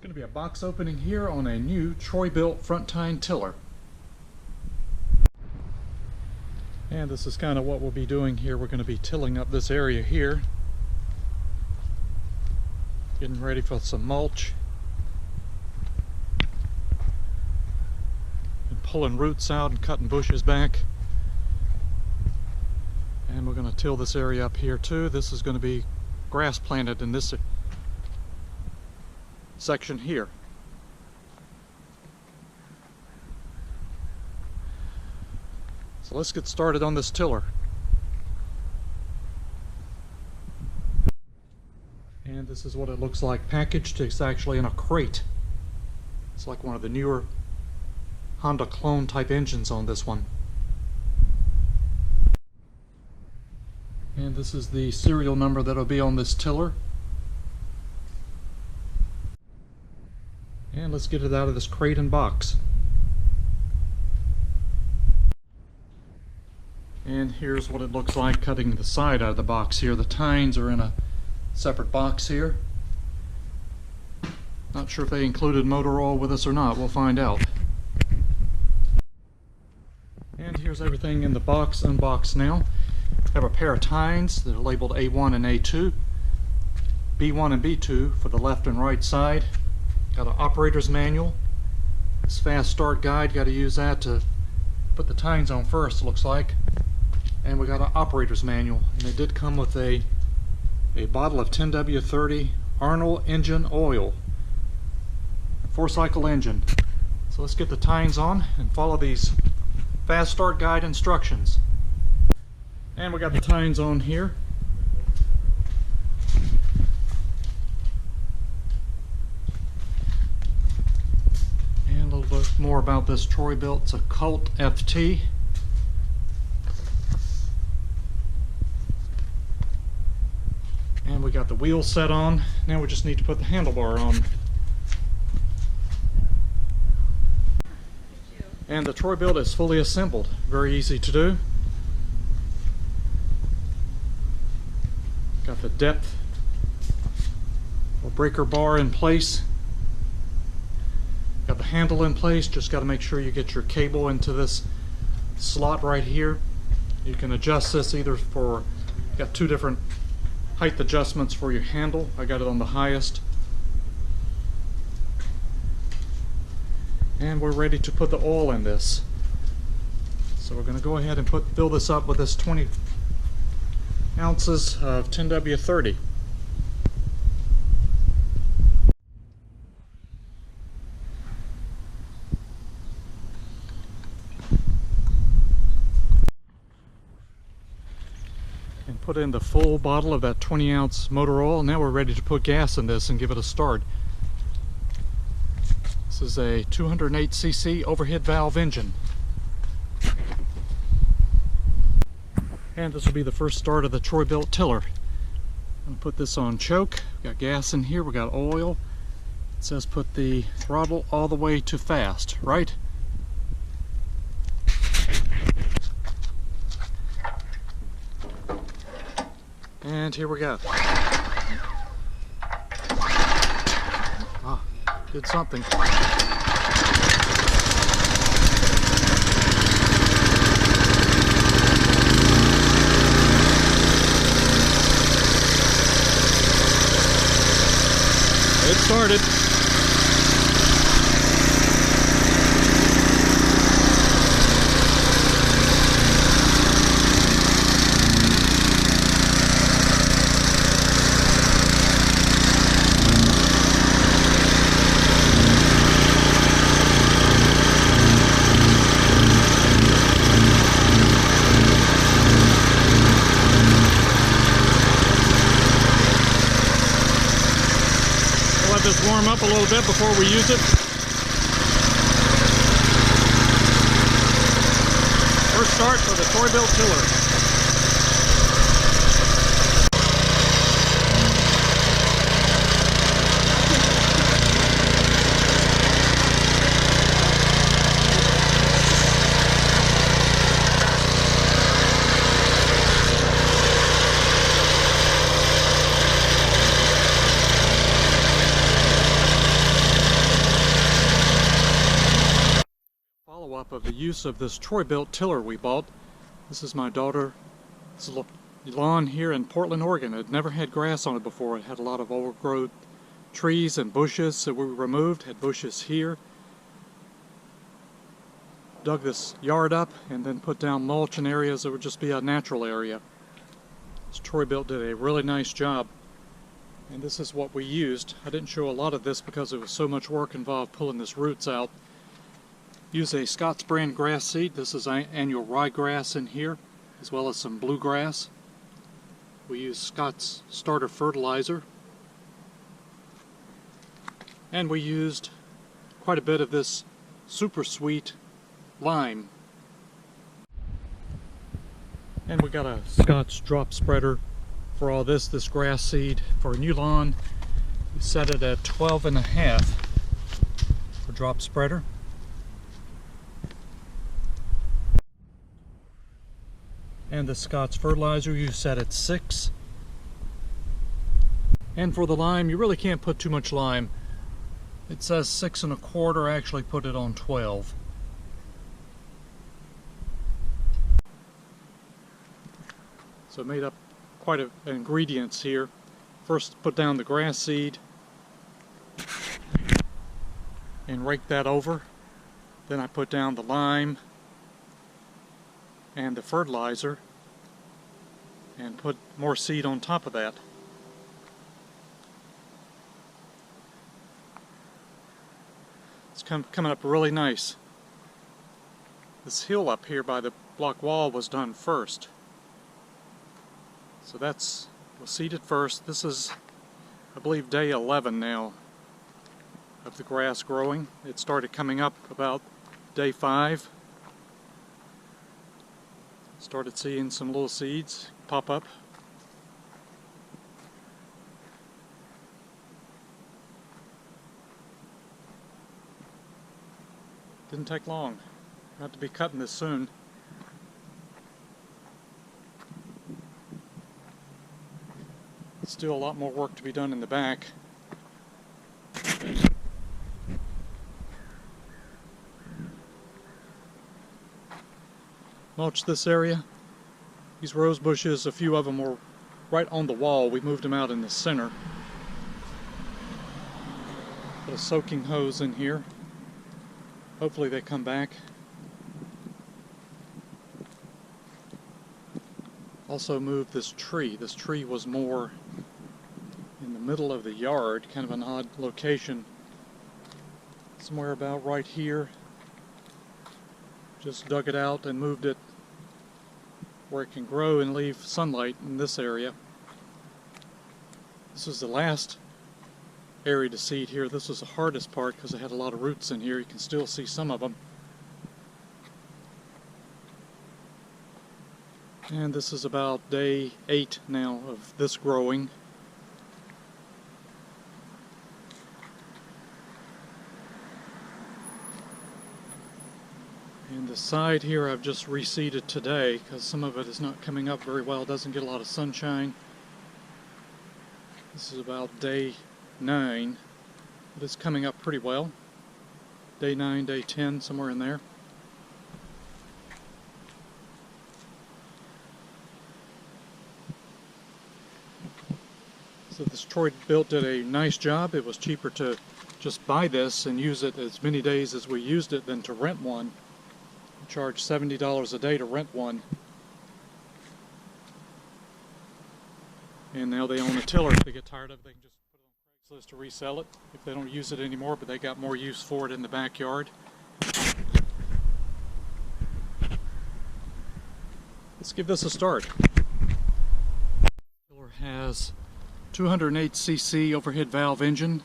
going to be a box opening here on a new Troy-Bilt Front Tine Tiller. And this is kind of what we'll be doing here. We're going to be tilling up this area here. Getting ready for some mulch. And pulling roots out and cutting bushes back. And we're going to till this area up here too. This is going to be grass planted in this section here. So let's get started on this tiller. And this is what it looks like packaged. It's actually in a crate. It's like one of the newer Honda clone type engines on this one. And this is the serial number that'll be on this tiller. And let's get it out of this crate and box. And here's what it looks like cutting the side out of the box here. The tines are in a separate box here. Not sure if they included motor oil with us or not. We'll find out. And here's everything in the box, unboxed now. I have a pair of tines that are labeled A1 and A2. B1 and B2 for the left and right side. Got an operator's manual. This fast start guide, got to use that to put the tines on first, it looks like. And we got an operator's manual, and it did come with a bottle of 10W30 Arnold engine oil, 4-cycle engine. So let's get the tines on and follow these fast start guide instructions. And we got the tines on here. And a little bit more about this Troy-Bilt. It's a Colt FT. And we got the wheels set on. Now we just need to put the handlebar on. And the Troy-Bilt is fully assembled. Very easy to do. Got the depth or breaker bar in place. Got the handle in place. Just got to make sure you get your cable into this slot right here. You can adjust this either for, got two different height adjustments for your handle. I got it on the highest. And we're ready to put the oil in this. So we're going to go ahead and fill this up with this 20 ounces of 10W30. And put in the full bottle of that 20-ounce motor oil. Now we're ready to put gas in this and give it a start. This is a 208cc overhead valve engine. And this will be the first start of the Troy-Bilt tiller. I'm going to put this on choke. We got gas in here, we got oil. It says put the throttle all the way to fast, right? And here we go. Ah, did something. It started. Let this warm up a little bit before we use it. First start for the Troy-Bilt tiller. follow-up of the use of this Troy-Bilt tiller we bought. This is my daughter's lawn here in Portland, Oregon. It never had grass on it before. It had a lot of overgrown trees and bushes that we removed. Had bushes here. Dug this yard up and then put down mulch in areas that would just be a natural area. This Troy-Bilt did a really nice job. And this is what we used. I didn't show a lot of this because it was so much work involved pulling this roots out. Use a Scott's brand grass seed. This is annual ryegrass in here, as well as some bluegrass. We use Scott's starter fertilizer. And we used quite a bit of this super sweet lime. And we got a Scott's drop spreader for all this grass seed. For a new lawn, we set it at 12.5 for drop spreader. And the Scott's fertilizer you set at 6. And for the lime, you really can't put too much lime. It says 6.25, I actually put it on 12. So made up quite a ingredients here. First put down the grass seed and rake that over. Then I put down the lime and the fertilizer and put more seed on top of that. It's coming up really nice. This hill up here by the block wall was done first. So was seeded first. This is, I believe, day 11 now of the grass growing. It started coming up about day 5. Started seeing some little seeds pop up. Didn't take long. Got to be cutting this soon. Still a lot more work to be done in the back. Mulch this area. These rose bushes, a few of them were right on the wall. We moved them out in the center. Put a soaking hose in here. Hopefully they come back. Also moved this tree. This tree was more in the middle of the yard, kind of an odd location. Somewhere about right here. Just dug it out and moved it where it can grow and leave sunlight in this area. This was the last area to seed here. This was the hardest part because it had a lot of roots in here. You can still see some of them. And this is about day 8 now of this growing. And the side here I've just reseeded today because some of it is not coming up very well. It doesn't get a lot of sunshine. This is about day 9. But it's coming up pretty well. Day 9, day 10, somewhere in there. So this Troy-Bilt did a nice job. It was cheaper to just buy this and use it as many days as we used it than to rent one. We charged $70 a day to rent one. And now they own a tiller. If they get tired of it, they can just put it on Craigslist to resell it if they don't use it anymore, but they got more use for it in the backyard. Let's give this a start. The tiller has 208cc overhead valve engine.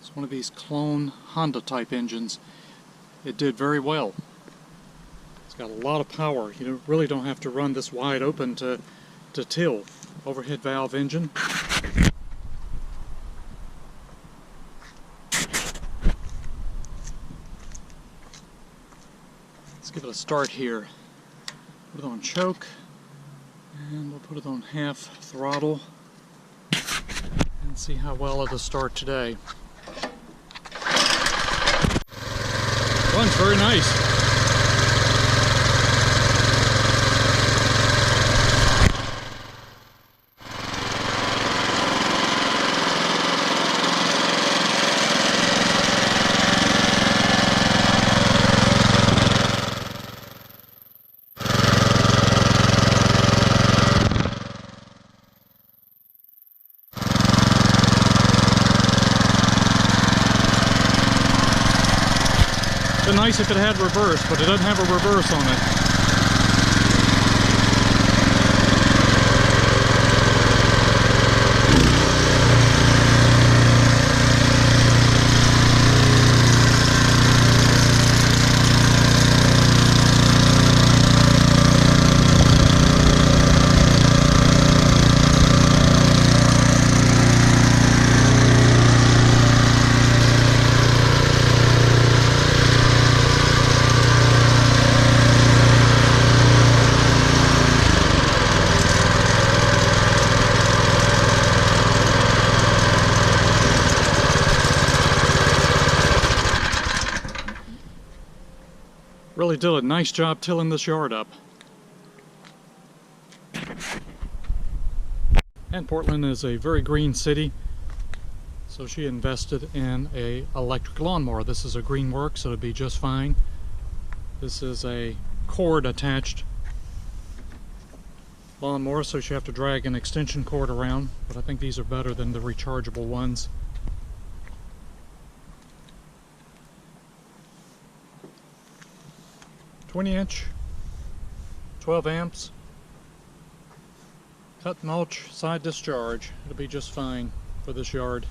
It's one of these clone Honda type engines. It did very well. It's got a lot of power. You really don't have to run this wide open to till. Overhead valve engine. Let's give it a start here. Put it on choke, and we'll put it on half throttle and see how well it'll start today. Runs very nice. Been nice if it had reverse, but it doesn't have a reverse on it. Really did a nice job tilling this yard up. And Portland is a very green city, so she invested in a electric lawnmower. This is a green work, so it'll be just fine. This is a cord attached lawnmower, so you have to drag an extension cord around, but I think these are better than the rechargeable ones. "20" 12 amps, cut mulch, side discharge. It'll be just fine for this yard.